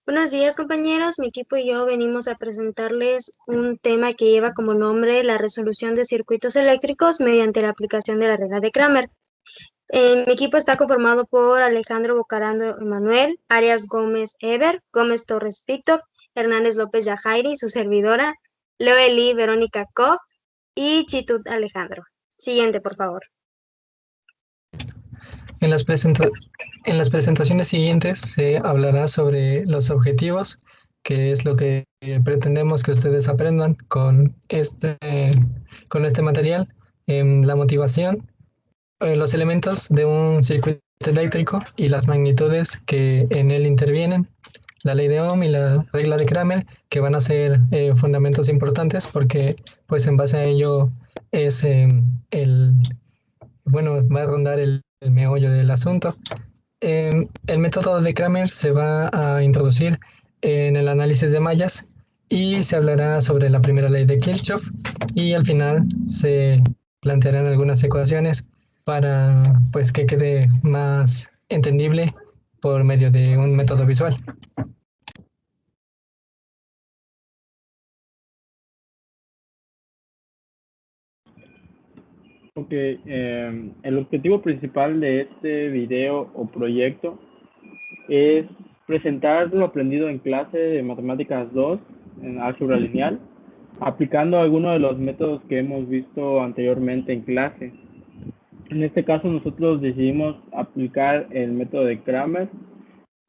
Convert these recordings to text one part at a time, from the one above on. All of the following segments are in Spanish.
Buenos días, compañeros. Mi equipo y yo venimos a presentarles un tema que lleva como nombre la resolución de circuitos eléctricos mediante la aplicación de la regla de Kramer. Mi equipo está conformado por Alejandro Bocarando Emanuel, Arias Gómez Ever, Gómez Torres Víctor, Hernández López Yajairi, su servidora, Leo Eli Verónica Koch y Chitut Alejandro. Siguiente, por favor. En las, en las presentaciones siguientes se hablará sobre los objetivos, que es lo que pretendemos que ustedes aprendan con este material, la motivación, los elementos de un circuito eléctrico y las magnitudes que en él intervienen, la ley de Ohm y la regla de Kramer, que van a ser fundamentos importantes porque pues en base a ello es va a rondar el meollo del asunto. El método de Kramer se va a introducir en el análisis de mallas y se hablará sobre la primera ley de Kirchhoff y al final se plantearán algunas ecuaciones para pues que quede más entendible por medio de un método visual. Ok, el objetivo principal de este video o proyecto es presentar lo aprendido en clase de Matemáticas 2 en álgebra lineal, aplicando algunos de los métodos que hemos visto anteriormente en clase. En este caso nosotros decidimos aplicar el método de Kramer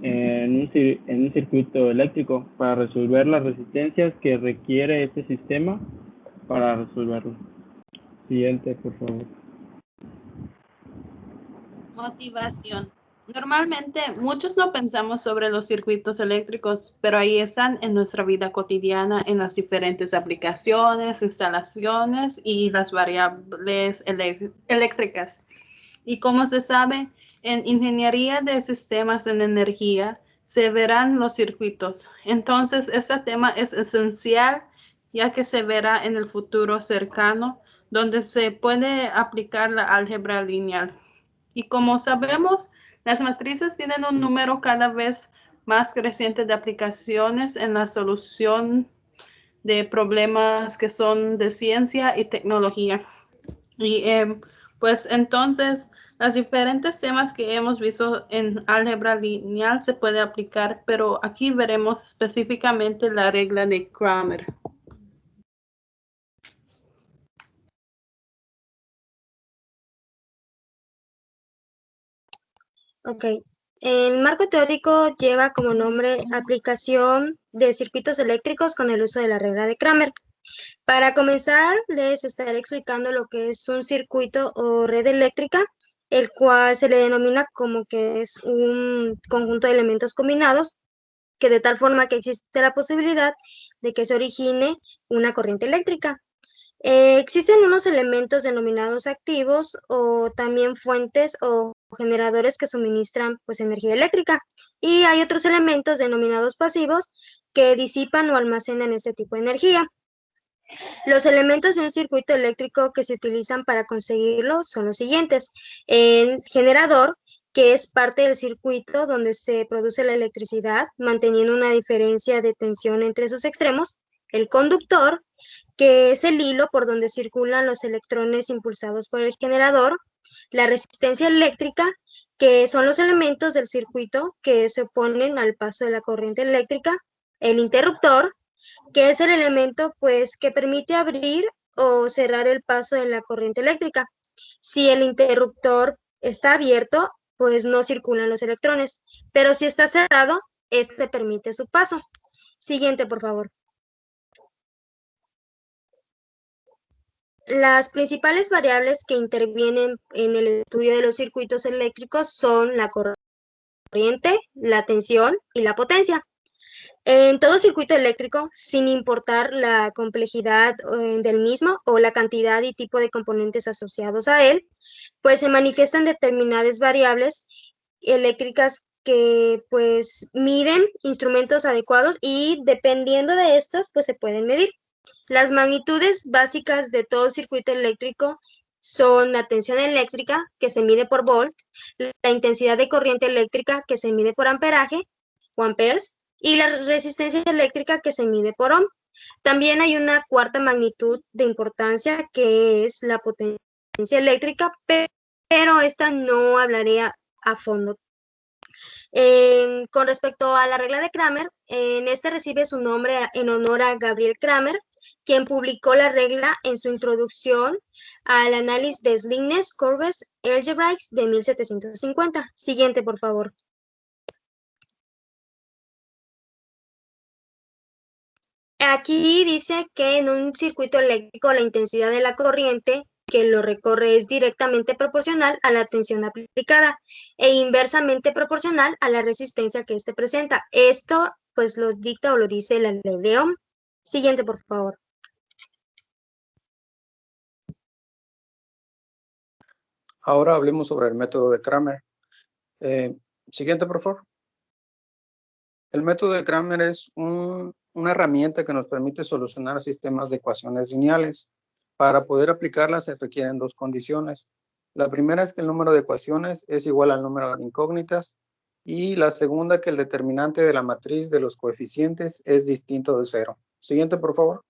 en un circuito eléctrico para resolver las resistencias que requiere este sistema para resolverlo. Siguiente, por favor. Motivación. Normalmente muchos no pensamos sobre los circuitos eléctricos, pero ahí están en nuestra vida cotidiana, en las diferentes aplicaciones, instalaciones y las variables eléctricas. Y como se sabe, en ingeniería de sistemas en energía se verán los circuitos. Entonces, este tema es esencial ya que se verá en el futuro cercano, donde se puede aplicar la álgebra lineal. Y como sabemos, las matrices tienen un número cada vez más creciente de aplicaciones en la solución de problemas que son de ciencia y tecnología. Y pues entonces, los diferentes temas que hemos visto en álgebra lineal se puede aplicar, pero aquí veremos específicamente la regla de Kramer. Ok. El marco teórico lleva como nombre aplicación de circuitos eléctricos con el uso de la regla de Kramer. Para comenzar, les estaré explicando lo que es un circuito o red eléctrica, el cual se le denomina como que es un conjunto de elementos combinados, que de tal forma que existe la posibilidad de que se origine una corriente eléctrica. Existen unos elementos denominados activos o también fuentes o generadores que suministran pues energía eléctrica, y hay otros elementos denominados pasivos que disipan o almacenan este tipo de energía. Los elementos de un circuito eléctrico que se utilizan para conseguirlo son los siguientes: el generador, que es parte del circuito donde se produce la electricidad, manteniendo una diferencia de tensión entre sus extremos; el conductor, que es el hilo por donde circulan los electrones impulsados por el generador; la resistencia eléctrica, que son los elementos del circuito que se oponen al paso de la corriente eléctrica; el interruptor, que es el elemento pues que permite abrir o cerrar el paso de la corriente eléctrica. Si el interruptor está abierto, pues no circulan los electrones, pero si está cerrado, este permite su paso. Siguiente, por favor. Las principales variables que intervienen en el estudio de los circuitos eléctricos son la corriente, la tensión y la potencia. En todo circuito eléctrico, sin importar la complejidad del mismo o la cantidad y tipo de componentes asociados a él, pues se manifiestan determinadas variables eléctricas que pues miden instrumentos adecuados, y dependiendo de estas pues se pueden medir. Las magnitudes básicas de todo circuito eléctrico son la tensión eléctrica, que se mide por volt; la intensidad de corriente eléctrica, que se mide por amperaje o amperes; y la resistencia eléctrica que se mide por ohm. También hay una cuarta magnitud de importancia que es la potencia eléctrica, pero esta no hablaré a fondo. Con respecto a la regla de Cramer, en este recibe su nombre en honor a Gabriel Cramer, quien publicó la regla en su introducción al análisis de Slingsness Curves Algebraics de 1750. Siguiente, por favor. Aquí dice que en un circuito eléctrico la intensidad de la corriente que lo recorre es directamente proporcional a la tensión aplicada e inversamente proporcional a la resistencia que éste presenta. Esto pues lo dicta o lo dice la ley de Ohm. Siguiente, por favor. Ahora hablemos sobre el método de Cramer. Siguiente, por favor. El método de Cramer es una herramienta que nos permite solucionar sistemas de ecuaciones lineales. Para poder aplicarlas se requieren dos condiciones. La primera es que el número de ecuaciones es igual al número de incógnitas y la segunda que el determinante de la matriz de los coeficientes es distinto de cero. Siguiente, por favor.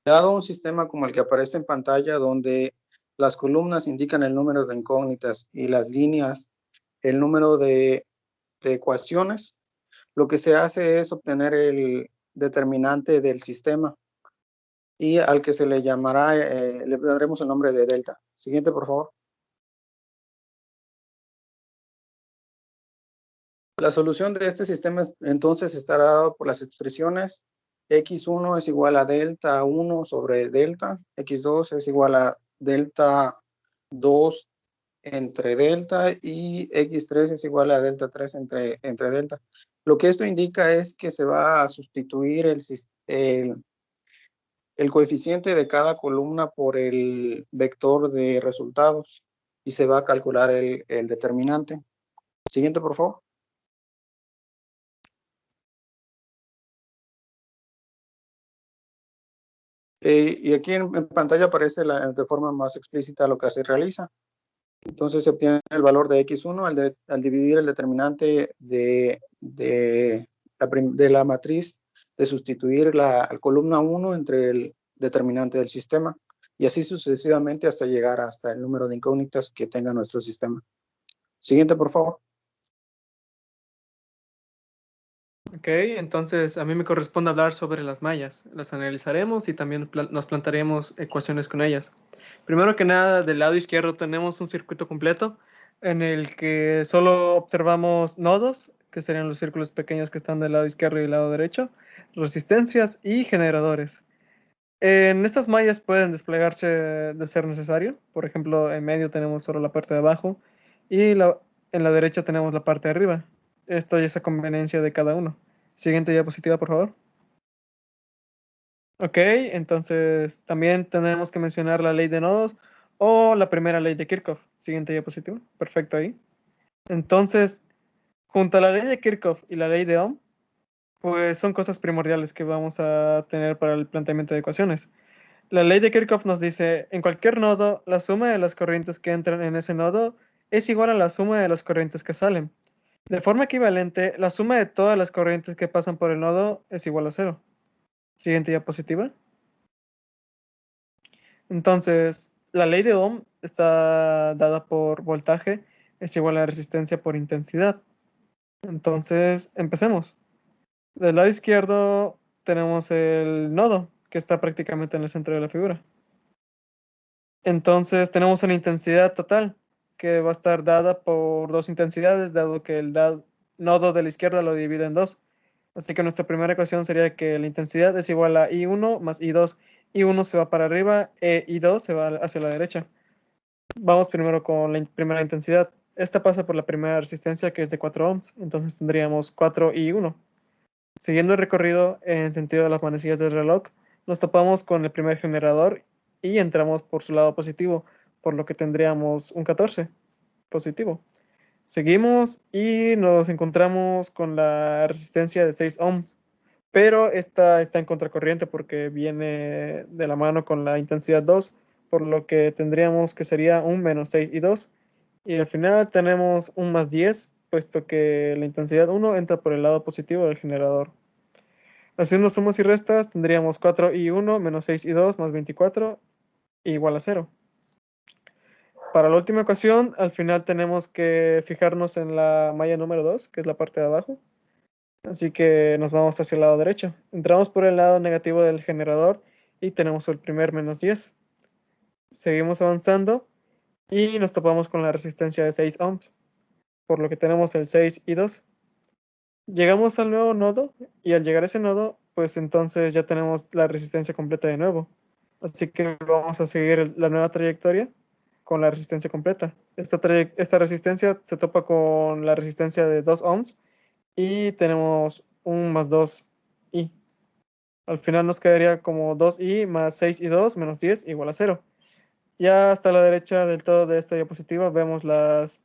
Dado un sistema como el que aparece en pantalla, donde las columnas indican el número de incógnitas y las líneas el número de ecuaciones, lo que se hace es obtener el determinante del sistema y al que se le llamará, le daremos el nombre de delta. Siguiente, por favor. La solución de este sistema entonces estará dado por las expresiones x1 es igual a delta 1 sobre delta, x2 es igual a delta 2 entre delta y x3 es igual a delta 3 entre delta. Lo que esto indica es que se va a sustituir el coeficiente de cada columna por el vector de resultados y se va a calcular el determinante. Siguiente, por favor. Y aquí en pantalla aparece de forma más explícita lo que se realiza. Entonces se obtiene el valor de x1 al dividir el determinante de la matriz, de sustituir la columna 1 entre el determinante del sistema, y así sucesivamente hasta llegar hasta el número de incógnitas que tenga nuestro sistema. Siguiente, por favor. Ok, entonces a mí me corresponde hablar sobre las mallas. Las analizaremos y también nos plantearemos ecuaciones con ellas. Primero que nada, del lado izquierdo tenemos un circuito completo en el que solo observamos nodos, que serían los círculos pequeños que están del lado izquierdo y del lado derecho, resistencias y generadores. En estas mallas pueden desplegarse de ser necesario. Por ejemplo, en medio tenemos solo la parte de abajo y en la derecha tenemos la parte de arriba. Esto ya es a conveniencia de cada uno. Siguiente diapositiva, por favor. Ok, entonces también tenemos que mencionar la ley de nodos o la primera ley de Kirchhoff. Siguiente diapositiva. Perfecto ahí. Entonces, junto a la ley de Kirchhoff y la ley de Ohm, pues son cosas primordiales que vamos a tener para el planteamiento de ecuaciones. La ley de Kirchhoff nos dice, en cualquier nodo, la suma de las corrientes que entran en ese nodo es igual a la suma de las corrientes que salen. De forma equivalente, la suma de todas las corrientes que pasan por el nodo es igual a 0. Siguiente diapositiva. Entonces, la ley de Ohm está dada por voltaje es igual a la resistencia por intensidad. Entonces, empecemos. Del lado izquierdo tenemos el nodo, que está prácticamente en el centro de la figura. Entonces tenemos una intensidad total que va a estar dada por dos intensidades, dado que el nodo de la izquierda lo divide en dos. Así que nuestra primera ecuación sería que la intensidad es igual a I1 más I2. I1 se va para arriba e I2 se va hacia la derecha. Vamos primero con la primera intensidad. Esta pasa por la primera resistencia, que es de 4 ohms. Entonces tendríamos 4I1. Siguiendo el recorrido en sentido de las manecillas del reloj, nos topamos con el primer generador y entramos por su lado positivo, por lo que tendríamos un 14 positivo. Seguimos y nos encontramos con la resistencia de 6 ohms, pero esta está en contracorriente porque viene de la mano con la intensidad 2, por lo que tendríamos que sería un menos 6 y 2. Y al final tenemos un más 10 puesto que la intensidad 1 entra por el lado positivo del generador. Haciendo sumas y restas, tendríamos 4 y 1 menos 6 y 2 más 24 igual a 0. Para la última ecuación, al final tenemos que fijarnos en la malla número 2, que es la parte de abajo. Así que nos vamos hacia el lado derecho. Entramos por el lado negativo del generador y tenemos el primer menos 10. Seguimos avanzando y nos topamos con la resistencia de 6 ohms, por lo que tenemos el 6 y 2. Llegamos al nuevo nodo y al llegar a ese nodo, pues entonces ya tenemos la resistencia completa de nuevo. Así que vamos a seguir la nueva trayectoria con la resistencia completa. Esta resistencia se topa con la resistencia de 2 ohms y tenemos un más 2i. Al final nos quedaría como 2i más 6 y 2 menos 10 igual a 0. Ya hasta la derecha del todo de esta diapositiva vemos las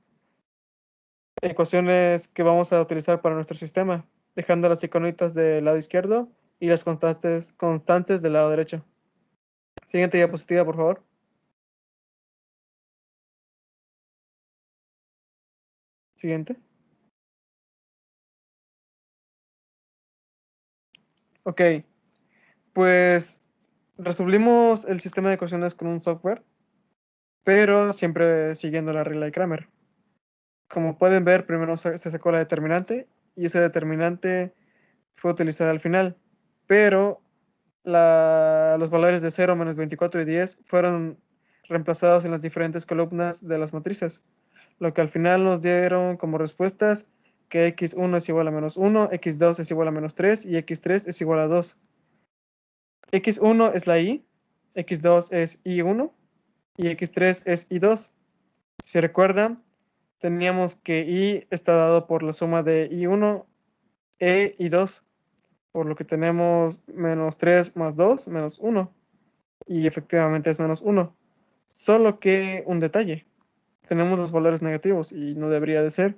ecuaciones que vamos a utilizar para nuestro sistema, dejando las iconitas del lado izquierdo y las constantes del lado derecho. Siguiente diapositiva, por favor. Siguiente. Ok, pues resolvimos el sistema de ecuaciones con un software, pero siempre siguiendo la regla de Kramer. Como pueden ver, primero se sacó la determinante y esa determinante fue utilizada al final, pero los valores de 0, menos 24 y 10 fueron reemplazados en las diferentes columnas de las matrices, lo que al final nos dieron como respuestas que x1 es igual a menos 1, x2 es igual a menos 3 y x3 es igual a 2. x1 es la y, x2 es y1 y x3 es y2. Si recuerdan, teníamos que y está dado por la suma de y1, e y 2, por lo que tenemos menos 3 más 2, menos 1. Y efectivamente es menos 1. Solo que un detalle, tenemos los valores negativos y no debería de ser,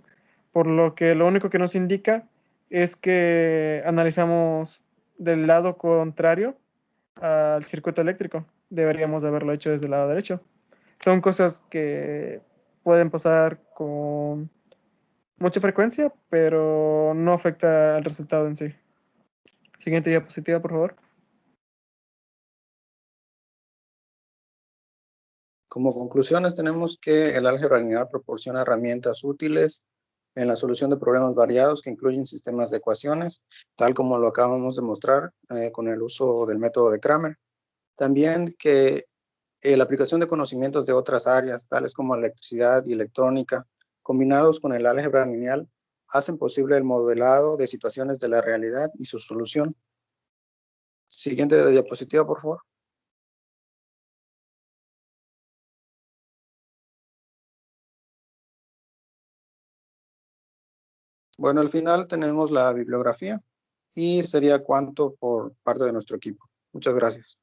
por lo que lo único que nos indica es que analizamos del lado contrario al circuito eléctrico. Deberíamos de haberlo hecho desde el lado derecho. Son cosas que pueden pasar con mucha frecuencia, pero no afecta al resultado en sí. Siguiente diapositiva, por favor. Como conclusiones, tenemos que el álgebra lineal proporciona herramientas útiles en la solución de problemas variados que incluyen sistemas de ecuaciones, tal como lo acabamos de mostrar con el uso del método de Kramer. También que la aplicación de conocimientos de otras áreas, tales como electricidad y electrónica, combinados con el álgebra lineal, hacen posible el modelado de situaciones de la realidad y su solución. Siguiente diapositiva, por favor. Bueno, al final tenemos la bibliografía y sería cuanto por parte de nuestro equipo. Muchas gracias.